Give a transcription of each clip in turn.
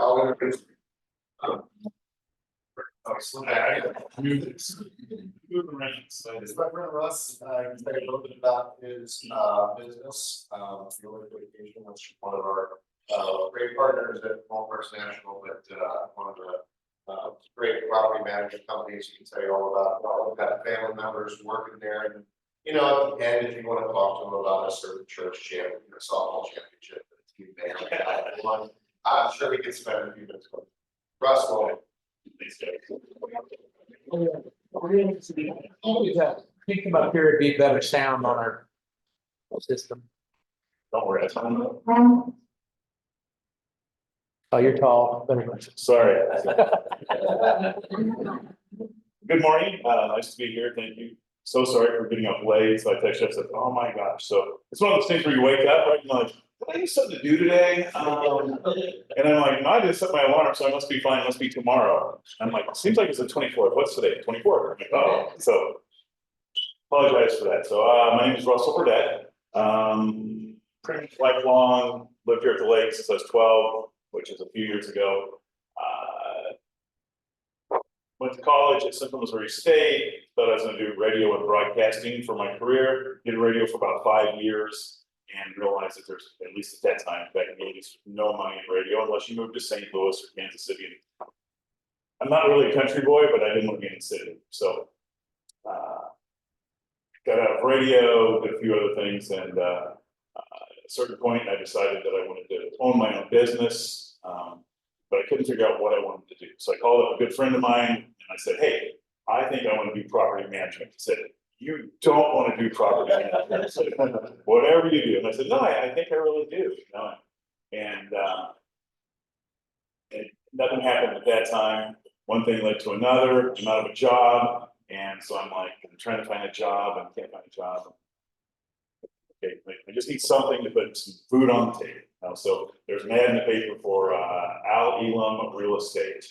I'll introduce. So this Reverend Russ, can tell you a little bit about his business, Field Education, which is one of our great partners at Ozarks National, but one of the great property management companies. He can tell you all about. We've got family members working there, and at the end, if you want to talk to them about a certain church champion, a softball championship, I'm sure we could spend a few minutes with Russ. Think about here it'd be better sound on our system. Don't worry, that's fine. Oh, you're tall. Sorry. Good morning. Nice to be here. Thank you. So sorry for getting up late. So I texted you, I said, oh my gosh. So it's one of those things where you wake up, right? And like, did I have something to do today? And I'm like, no, I just set my alarm, so I must be fine. It must be tomorrow. I'm like, it seems like it's the 24th. What's today? 24th. I'm like, oh, so apologize for that. So my name is Russell Burdette. Pretty much lifelong, lived here at the lake since I was 12, which is a few years ago. Went to college at Central Missouri State. Thought I was going to do radio and broadcasting for my career. Did radio for about 5 years. And realized that there's, at least at that time, back in the 80s, no money in radio unless you moved to St. Louis or Kansas City. I'm not really a country boy, but I didn't want to be in the city. So got out of radio, did a few other things, and at a certain point I decided that I wanted to own my own business, but I couldn't figure out what I wanted to do. So I called up a good friend of mine and I said, hey, I think I want to do property management. He said, you don't want to do property management. So, whatever you do. And I said, no, I think I really do. And nothing happened at that time. One thing led to another. I'm out of a job. And so I'm like, I'm trying to find a job and can't find a job. Okay, I just need something to put some food on the table. So there's an ad in the paper for Al Elam of Real Estate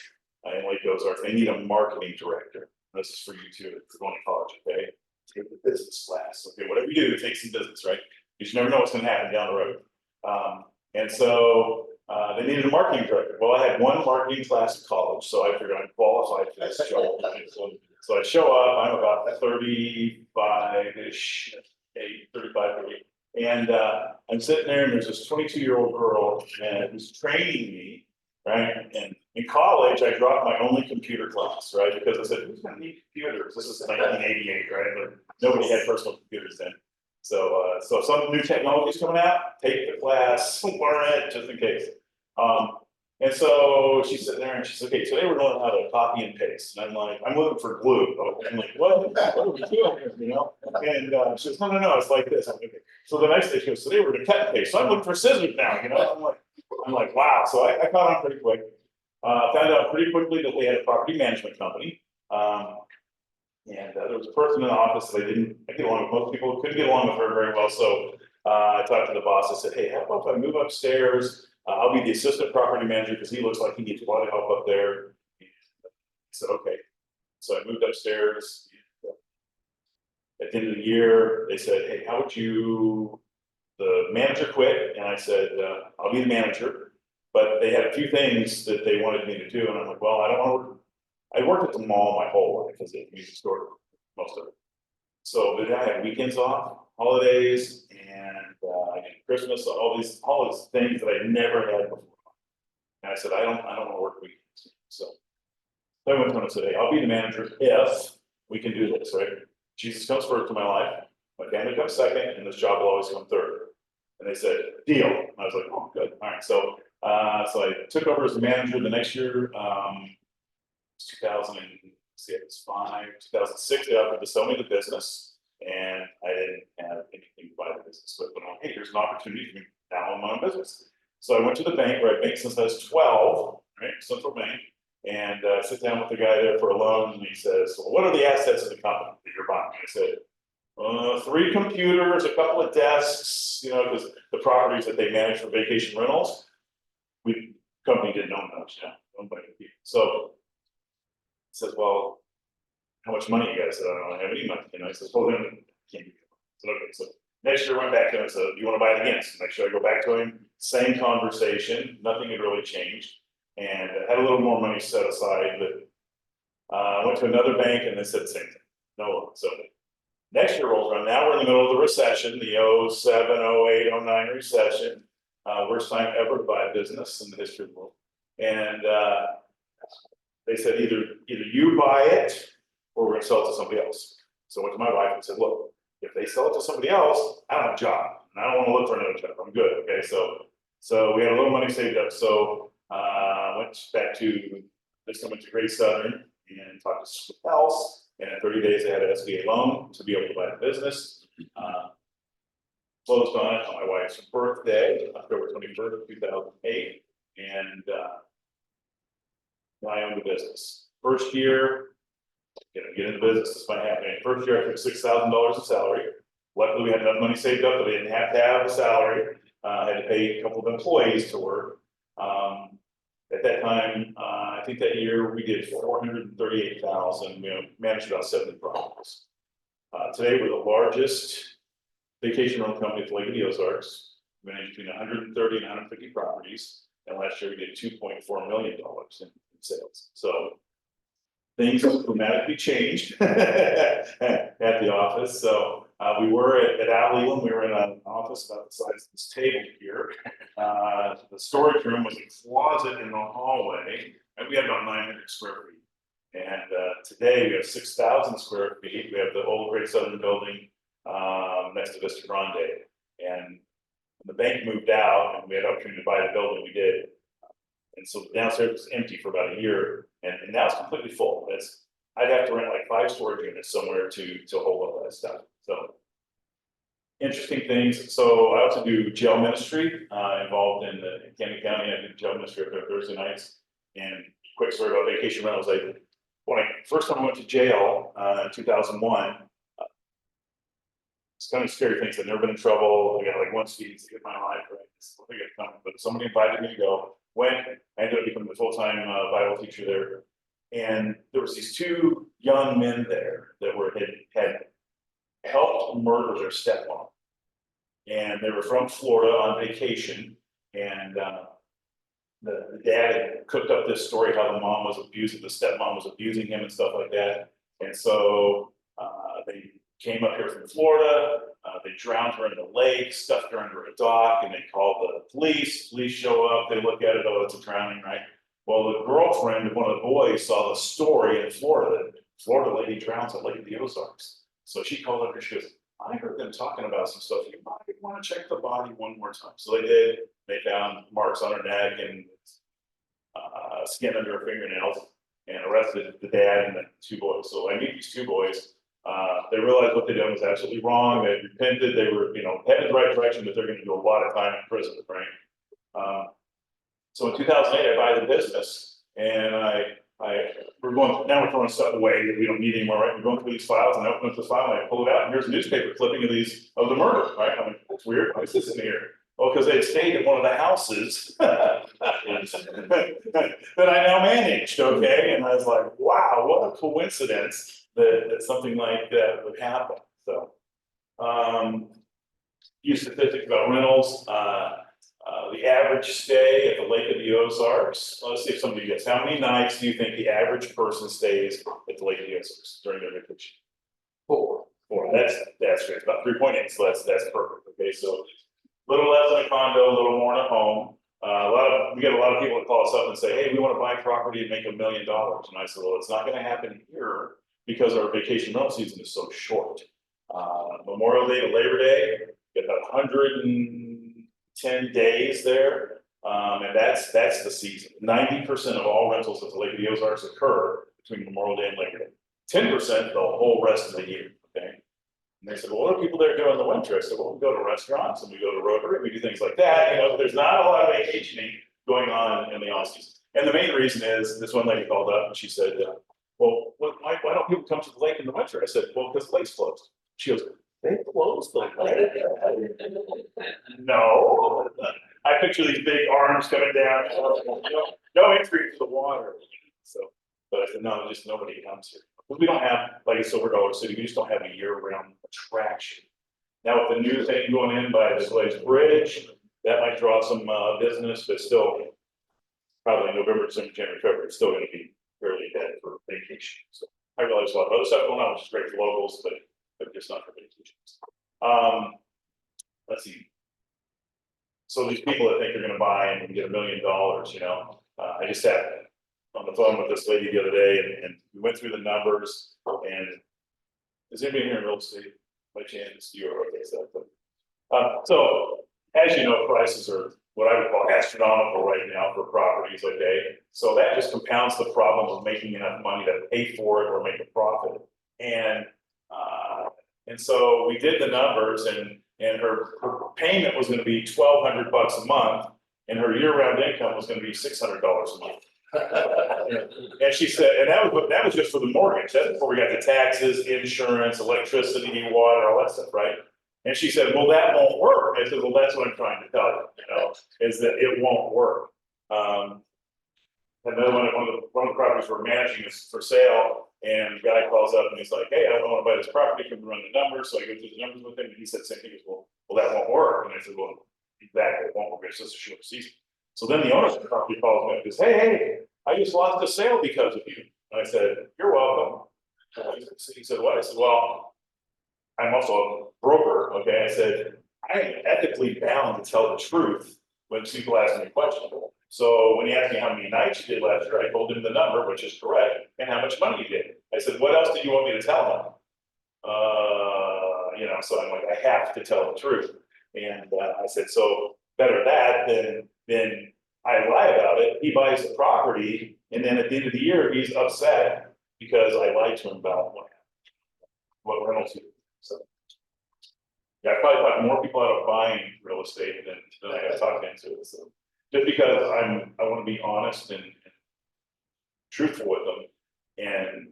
in Lake Ozarks. They need a marketing director. This is for you too, if you're going to college, okay? Take the business class. Okay, whatever you do, take some business, right? You never know what's going to happen down the road. And so they needed a marketing director. Well, I had one marketing class at college, so I figured I'm qualified for this job. So I show up, I'm about 35-ish, 35, 30. And I'm sitting there and there's this 22-year-old girl and who's training me, right? And in college, I dropped my only computer class, right? Because I said, who's gonna need computers? This is 1988, right? Like, nobody had personal computers then. So so some new technology is coming out, take the class, learn it just in case. And so she's sitting there and she's like, okay, today we're learning how to copy and paste. And I'm like, I'm looking for glue. I'm like, what are we doing here, And she goes, no, it's like this. I'm like, okay. So the next day she goes, today we're gonna cut and paste. So I'm looking for scissors now, I'm like, wow. So I caught on pretty quick. Found out pretty quickly that they had a property management company. And there was a person in the office that I get along with. Most people couldn't get along with her very well. So I talked to the boss. I said, hey, how about if I move upstairs? I'll be the assistant property manager because he looks like he needs a lot of help up there. And I said, okay. So I moved upstairs. At the end of the year, they said, hey, how would you, the manager quit. And I said, I'll be the manager. But they had a few things that they wanted me to do. And I'm like, well, I don't want to work. I worked at the mall my whole life as a music store, most of it. So then I had weekends off, holidays, and Christmas, all these things that I never had before. And I said, I don't want to work weekends. So I went to them and said, hey, I'll be the manager if we can do this, right? Jesus comes first in my life, my family comes second, and this job will always come third. And they said, deal. And I was like, oh, good. All right. So I took over as the manager the next year. 2006, they offered to sell me the business, and I didn't have anything to buy the business. So I went on, hey, here's an opportunity for me to now own my own business. So I went to the bank where I've banked since I was 12, right? Central Bank, and sit down with the guy there for a loan, and he says, well, what are the assets of the company that you're buying? And I said, 3 computers, a couple of desks, because the properties that they manage for vacation rentals, the company didn't own those, owned by people. So he says, well, how much money you guys? I said, I don't have any money. He says, well, then I can't give you. I said, okay. So Next year, I went back to him and said, "You want to buy it again?" So next year, I go back to him, same conversation, nothing had really changed. And I had a little more money set aside, but I went to another bank and they said the same thing. No, so next year rolls around. Now we're in the middle of the recession, the 07, 08, 09 recession. Worst time ever to buy a business in the history of the world. And they said either you buy it or we're gonna sell it to somebody else. So I went to my wife and said, "Look, if they sell it to somebody else, I don't have a job and I don't want to look for another job. I'm good." Okay, so we had a little money saved up. So went back to this time went to Great Southern and talked to somebody else. And in 30 days, I had an SBA loan to be able to buy the business. Closed on it on my wife's birthday, October 21st, 2008. And I owned the business. First year, get into business, this might happen. First year, I took $6,000 of salary. Luckily, we had enough money saved up that I didn't have to have a salary. I had to pay a couple of employees to work. At that time, I think that year we did 438,000. We managed about 70 properties. Today, we're the largest vacation rental company at the Lake of the Ozarks. We managed between 130 and 150 properties. And last year we did $2.4 million in sales. So things have dramatically changed at the office. So we were at Al Leland, we were in an office about the size of this table here. The storage room was a closet in the hallway, and we had about 900 square feet. And today we have 6,000 square feet. We have the old Great Southern building next to Vista Grande. And when the bank moved out and we had an opportunity to buy the building, we did. And so the downstairs was empty for about a year, and now it's completely full. I'd have to rent like 5 storage units somewhere to hold all that stuff. So interesting things. So I also do jail ministry, involved in Camden County. I do jail ministry up there Thursday nights. And quick story about vacation rentals. When I first time I went to jail in 2001. It's kind of scary things. I've never been in trouble. I got like one speeding ticket in my life, right? But somebody invited me to go. Went. I ended up becoming a full-time Bible teacher there, and there was these 2 young men there that had helped murder their stepmom, and they were from Florida on vacation, and the dad had cooked up this story how the mom was abusing, the stepmom was abusing him and stuff like that, and so they came up here from Florida. They drowned her in the lake, stuffed her under a dock, and they called the police. Police show up, they look at it, oh, it's a drowning, right? Well, the girlfriend of one of the boys saw the story in Florida. Florida lady drowns at Lake of the Ozarks. So she called up and she goes, "I heard them talking about some stuff. You might want to check the body one more time." So they did. They found marks on her neck and skin under her fingernails, and arrested the dad and the 2 boys. So I meet these 2 boys. They realized what they did was absolutely wrong. They repented. They were, headed in the right direction, but they're going to do a lot of time in prison, right? So in 2008, I buy the business, and we're throwing stuff away that we don't need anymore, right? We're going through these files, and I open up the file, and I pull it out, and here's a newspaper clipping of the murder, right? I'm like, that's weird. Why is this in here? Well, because they had stayed in one of the houses that I now managed, okay? And I was like, wow, what a coincidence that something like that would happen. So, few statistics about rentals. The average stay at the Lake of the Ozarks. Let's see if somebody gets. How many nights do you think the average person stays at the Lake of the Ozarks during their vacation? 4. That's great. About 3.8. So that's perfect. Okay, so a little less than a condo, a little more in a home. We get a lot of people that call us up and say, "Hey, we want to buy property and make $1 million." And I said, "Well, it's not going to happen here because our vacation rental season is so short. Memorial Day to Labor Day, get about 110 days there, and that's the season. 90% of all rentals at the Lake of the Ozarks occur between Memorial Day and Labor Day. 10% the whole rest of the year." Okay. And they said, "Well, what are people there doing in the winter?" I said, "Well, we go to restaurants and we go to Rotary and we do things like that." There's not a lot of vacationing going on in the off season. And the main reason is this one lady called up and she said, "Well, why don't people come to the lake in the winter?" I said, "Well, because the lake's closed." She goes, "They closed the lake?" No. I picture these big arms coming down, no entry to the water. So, but I said, "No, just nobody comes here." Because we don't have, like a Silver Dollar City, we just don't have a year-round attraction. Now with the new thing going in by the Glazed Bridge, that might draw some business, but still probably November, December, January, February, it's still gonna be fairly dead for vacation. So I realize a lot of other stuff going on, which is great for locals, but just not for vacations. Let's see. So these people that think they're gonna buy and get $1 million, you know, I just sat on the phone with this lady the other day and we went through the numbers and is anybody here in real estate by chance? You're okay, so as you know, prices are what I would call astronomical right now for properties, okay? So that just compounds the problem of making enough money to pay for it or make a profit. And so we did the numbers and her payment was gonna be $1,200 a month and her year-round income was gonna be $600 a month. And she said, and that was just for the mortgage. That's before we got the taxes, insurance, electricity, water, all that stuff, right? And she said, well, that won't work. I said, well, that's what I'm trying to tell you, is that it won't work. And then one of the properties we're managing is for sale, and the guy calls up and he's like, hey, I don't want to buy this property, can we run the numbers? So I go through the numbers with him, and he said the same thing. He goes, well, that won't work. And I said, well, exactly, it won't work. It's just a short season. So then the owner of the property calls me and goes, hey, I just lost a sale because of you. And I said, you're welcome. He said, what? I said, well, I'm also a broker, okay? I said, I am ethically bound to tell the truth when people ask me questions. So when he asked me how many nights you did last year, I told him the number, which is correct, and how much money you did. I said, what else did you want me to tell him? So I'm like, I have to tell the truth. And I said, so better that than I lie about it. He buys the property, and then at the end of the year, he's upset because I lied to him about what rentals he did. So yeah, I probably talked more people out of buying real estate than I have talked into it. So just because I want to be honest and truthful with them, and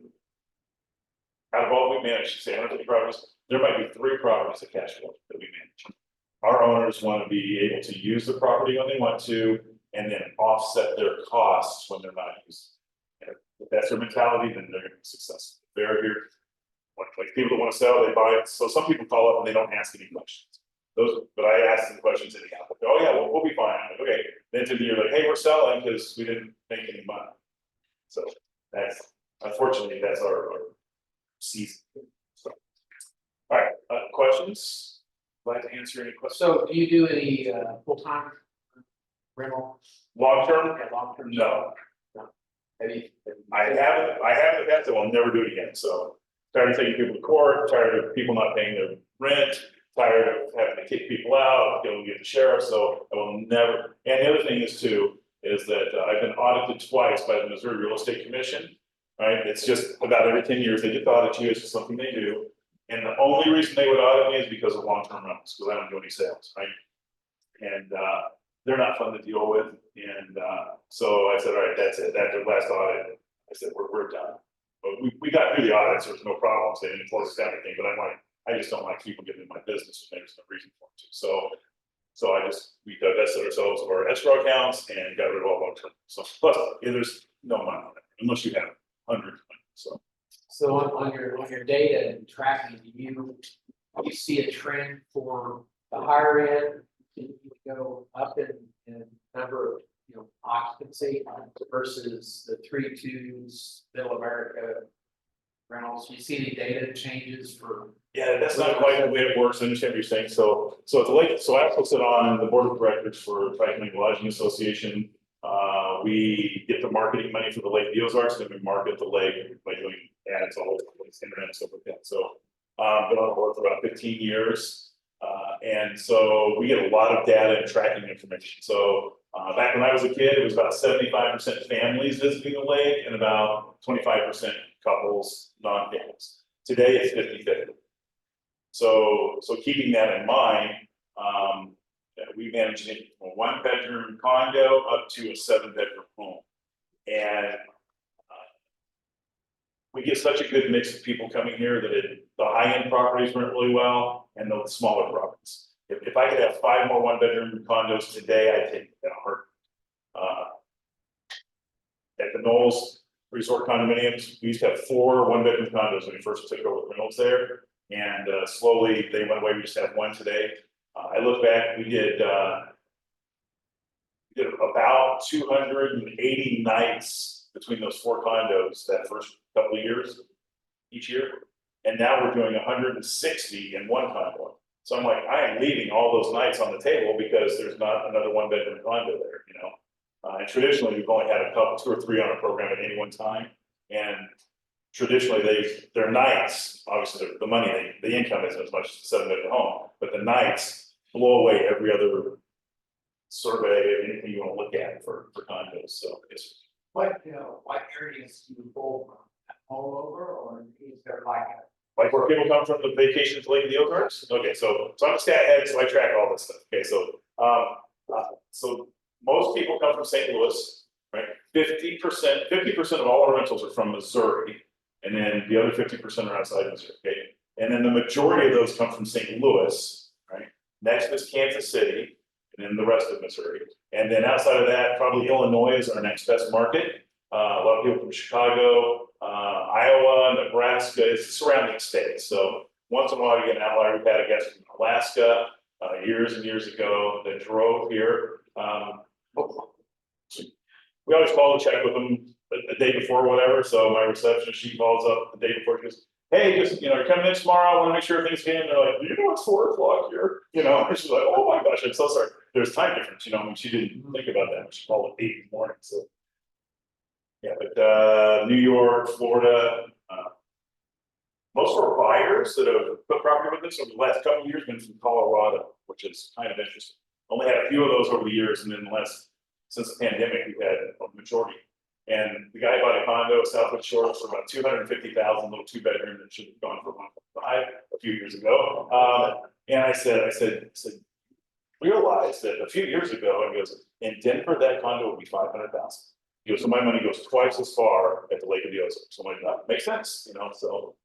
out of all we manage, say 150 properties, there might be 3 properties of cash flow that we manage. Our owners want to be able to use the property when they want to, and then offset their costs when they're not using it. If that's their mentality, then they're going to be successful. They're here, like people that want to sell, they buy it. So some people call up and they don't ask any questions. But I ask them questions anyhow. Like, oh yeah, well, we'll be fine. I'm like, okay. Then to the year, like, hey, we're selling because we didn't make any money. So that's unfortunately that's our season. So, all right, questions? Glad to answer any questions. So do you do any full-time rental? Long term? Yeah, long-term? No. Maybe. I haven't had to, I'll never do it again. So tired of taking people to court, tired of people not paying their rent, tired of having to kick people out, going to get the sheriff. So I will never. And the other thing is too, is that I've been audited twice by the Missouri Real Estate Commission. Right? It's just about every 10 years they get to audit you. It's just something they do. And the only reason they would audit me is because of long-term rentals, because I don't do any sales, right? And they're not fun to deal with. And so I said, all right, that's it. After the last audit, I said, we're done. But we got through the audits, there was no problems. They didn't close everything, but I'm like, I just don't like people getting in my business when there's no reason for them to. So we divested ourselves of our escrow accounts and got rid of all long-term. So plus, there's no money on it unless you have hundreds of money. So on your data and tracking, do you see a trend for the higher end? Can you go up in number of occupancy versus the 3.2s, middle America rentals? Do you see any data changes for? Yeah, that's not quite the way it works. I understand what you're saying. So at the lake, so I also sit on the board of directors for Tri-County Lodging Association. We get the marketing money for the lake, the Ozarks, then we market the lake by doing ads all over the place, internet and stuff like that. So been on the board for about 15 years. And so we get a lot of data and tracking information. So back when I was a kid, it was about 75% families visiting the lake and about 25% couples, non-families. Today it's 50-50. So keeping that in mind, we manage it from a 1-bedroom condo up to a 7-bedroom home. And we get such a good mix of people coming here that the high-end properties rent really well and the smaller properties. If I could have 5 more 1-bedroom condos today, I'd take it in a heartbeat. At the Knowles Resort condominiums, we used to have 4 1-bedroom condos when we first took over the rentals there. And slowly they went away. We just have one today. I look back, we did about 280 nights between those 4 condos that first couple of years, each year. And now we're doing 160 in one condo. So I'm like, I am leaving all those nights on the table because there's not another 1-bedroom condo there, you know? And traditionally, we've only had a couple, 2 or 3 on a program at any one time. And traditionally, their nights, obviously the money, the income isn't as much as a 7-bedroom home, but the nights blow away every other survey, anything you want to look at for condos. So it's What areas do you pull from? All over, or is there like like where people come from the vacation to Lake of the Ozarks. Okay, so I'm a stat head, so I track all this stuff. Okay, so most people come from St. Louis, right? 50% of all our rentals are from Missouri, and then the other 50% are outside Missouri. Okay, and then the majority of those come from St. Louis, right? Next is Kansas City, and then the rest of Missouri, and then outside of that, probably Illinois is our next best market. A lot of people from Chicago, Iowa, Nebraska, it's the surrounding states. So once in a while you get an outlier. We've had a guest from Alaska years and years ago that drove here. We always call to check with them the day before or whatever. So my receptionist, she calls up the day before, she goes, hey, just, you're coming in tomorrow, I want to make sure everything's in. They're like, you know, it's 4 o'clock here. And she's like, oh my gosh, I'm so sorry. There's time difference, I mean, she didn't think about that. She called at 8 in the morning, so. Yeah, but New York, Florida, most of our buyers that have put property with us over the last couple of years have been from Colorado, which is kind of interesting. Only had a few of those over the years, and then since the pandemic, we've had a majority. And the guy bought a condo at Southwood Shores for about $250,000, little 2-bedroom that should have gone for 1.5 a few years ago. And I said, realize that a few years ago, and he goes, in Denver, that condo would be $500,000. He goes, so my money goes twice as far at the Lake of the Ozarks. So I'm like, that makes sense, so.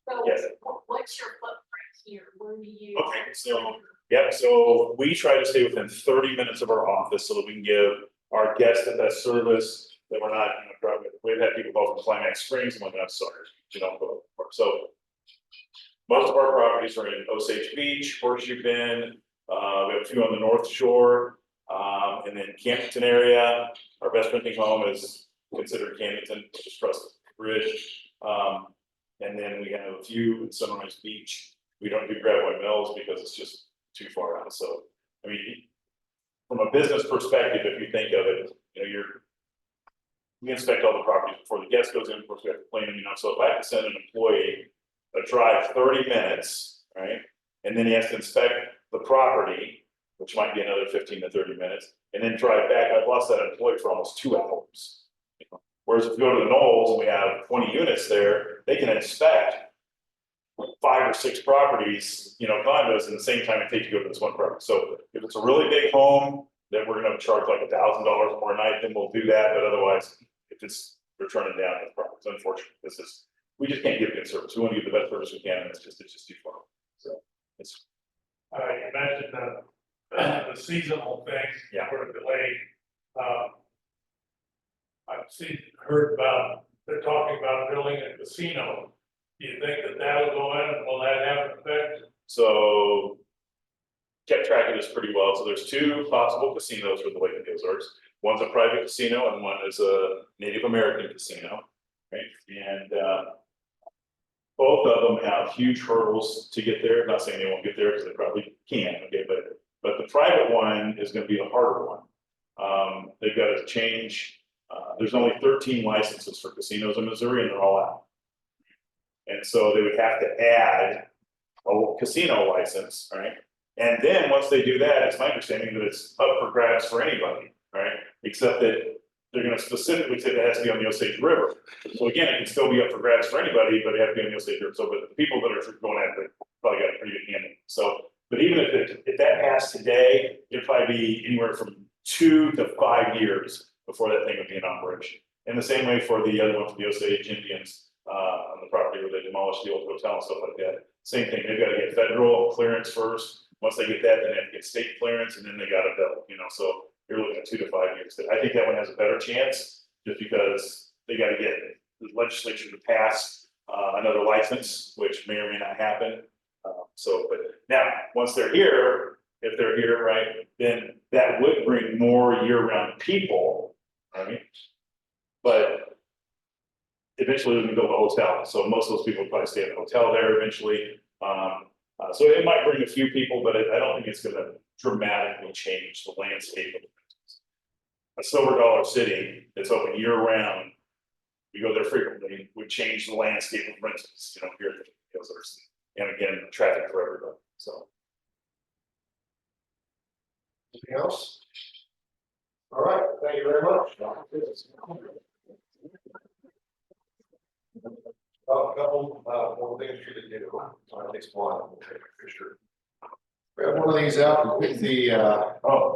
So Yes. what's your footprint here? Where do you? Okay, so we try to stay within 30 minutes of our office so that we can give our guests the best service, that we're not, we've had people go from Climax Springs and whatnot, sorry, go. So most of our properties are in Osage Beach, Horseshoe Bend, we have a few on the North Shore, and then Camdenton area. Our best renting home is considered Camdenton, which is across the bridge. And then we have a few in Sunrise Beach. We don't do Gravois Mills because it's just too far out. So, I mean, from a business perspective, if you think of it, we inspect all the properties before the guest goes in. Of course, we have to clean them, So if I have to send an employee a drive 30 minutes, right? And then he has to inspect the property, which might be another 15 to 30 minutes, and then drive back. I've lost that employee for almost 2 hours. Whereas if we go to the Knolls and we have 20 units there, they can inspect 5 or 6 properties, condos in the same time it takes to go to this one property. So if it's a really big home, then we're going to charge like $1,000 more a night, then we'll do that. But otherwise, if we're turning down the properties, unfortunately, we just can't give good service. We want to give the best service we can, and it's just too far. So it's. You mentioned the seasonal things. Yeah. Were delayed. I've heard about, they're talking about building a casino. Do you think that'll go in, and will that have an effect? So kept track of this pretty well. So there's 2 possible casinos for the Lake of the Ozarks. One's a private casino and one is a Native American casino, right? And both of them have huge hurdles to get there. I'm not saying they won't get there because they probably can, okay, but the private one is going to be the harder one. They've got to change. There's only 13 licenses for casinos in Missouri, and they're all out. And so they would have to add a casino license, right? And then once they do that, it's my understanding that it's up for grabs for anybody, right? Except that they're going to specifically say that has to be on the Osage River. So again, it can still be up for grabs for anybody, but it has to be on the Osage River. So, but the people that are going after it probably got a pretty good hand in it. So, but even if that passed today, it'd probably be anywhere from 2 to 5 years before that thing would be in operation. And the same way for the other one, for the Osage Indians, on the property where they demolished the old hotel and stuff like that. Same thing, they've got to get federal clearance first. Once they get that, then they have to get state clearance, and then they got to build, so you're looking at 2 to 5 years. I think that one has a better chance, just because they got to get the legislature to pass another license, which may or may not happen. So, but now, once they're here, if they're here, right, then that would bring more year-round people, right? But eventually we can build a hotel, so most of those people will probably stay at a hotel there eventually. So it might bring a few people, but I don't think it's gonna dramatically change the landscape of a Silver Dollar City that's open year-round. We go there frequently, would change the landscape of rentals, you know, here at the Ozarks. And again, traffic for everybody, so. Anything else? All right, thank you very much. A couple, more things for you to do, at least one, for sure. We have one of these out with the,